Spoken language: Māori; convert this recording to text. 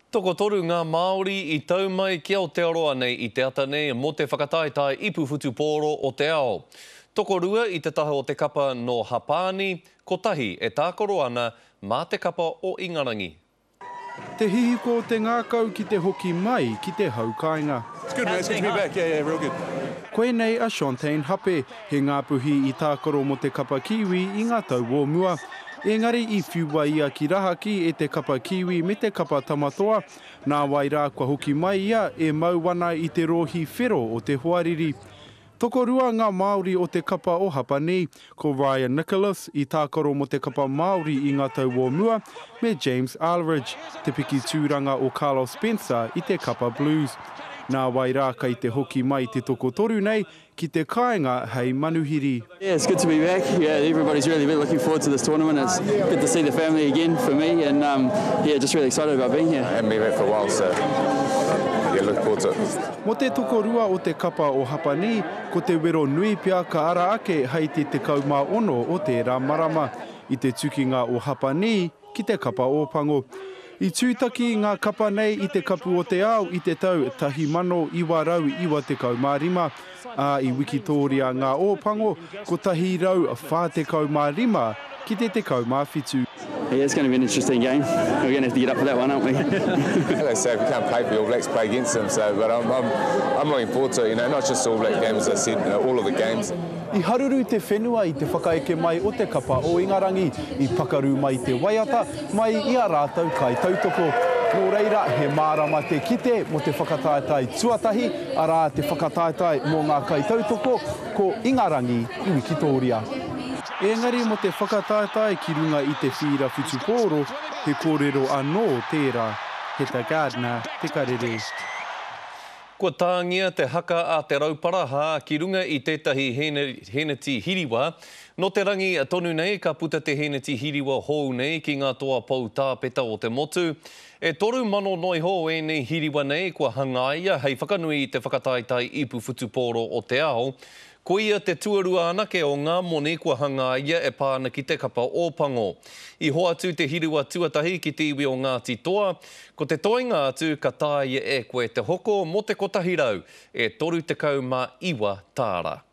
Toko toru ngā Māori I tau mai ki Aotearoa nei I te ata nei mo te whakataetai ipu futu pōro o te ao. Toko rua I te taha o te kapa no Hapani, ko tahi e tākoro ana mā te kapa o Ingarangi. Te hihiko o te ngākau ki te hoki mai ki te haukainga. It's good, man. It's good to be back. Yeah, real good. Koe nei a Shantaine Hape, he ngāpuhi I tākoro mo te kapa kiwi I ngā tau o mua. Engari I whiua ia ki rahaki e te kapa kiwi me te kapa tamatoa, nā wai rā kua hoki mai ia e mau wana I te rohi whero o te hoariri. Toko rua ngā Māori o te kapa o Hapani, ko Ryan Nicholas I tākoro mo te kapa Māori I ngā tau o mua, me James Alridge, te piki tūranga o Carlos Spencer I te kapa blues. Nā wai rā kai te hoki mai te toko toru nei, ki te kāinga hei manuhiri. Yeah, it's good to be back. Yeah, everybody's really looking forward to this tournament. It's good to see the family again for me, and yeah, just really excited about being here. I haven't been back for a while, so yeah, looking forward to it. Mo te toko rua o te kapa o Hapani, ko te wero nui pia ka ara ake hei te kaumā ono o te rā marama, I te tukinga o Hapani ki te kapa o Pango. I tūtaki ngā kapa nei I te kapu o te ao I te tau 1995, I Wikitoria ngā ōpango ko 155 ki te 17. Yeah, it's going to be an interesting game. We're going to have to get up for that one, aren't we? They say if you can't play for the All Blacks, play against them. So, but I'm looking forward to it. You know, not just All Black games, as I said, all of the games. I haruru te whenua I te whakaeke mai o te kapa o Ingarangi, I pakaru mai te waiata, mai I a rātau kai tautoko. Nō reira, he mārama te kite mo te whakataetai tuatahi, arā te whakataetai mō ngā kai tautoko, ko Ingarangi I Wikitoria. Engari mo te whakataetai ki runga I te whira whutupōro, he kōrero anō tērā, he ta Gardner, te karere. Kua tāngia te haka a te rauparaha ki runga I tētahi heneti hiriwa. No te rangi tonu nei, ka puta te heneti hiriwa hou nei ki ngā toa pou tāpeta o te motu. E toru mano noi ho e nei hiriwa nei kua hangaia hei whakanui I te whakataetai ipu whutupōro o te ao. Ko ia te tuarua anake o ngā mone kua hangaia e pāna ki te kapa o Pango. I hoa atu te hiriwa tuatahi ki te iwi o Ngāti Toa, ko te toinga atu ka tāia e koe te hoko mo te kotahirau e 39 tāra.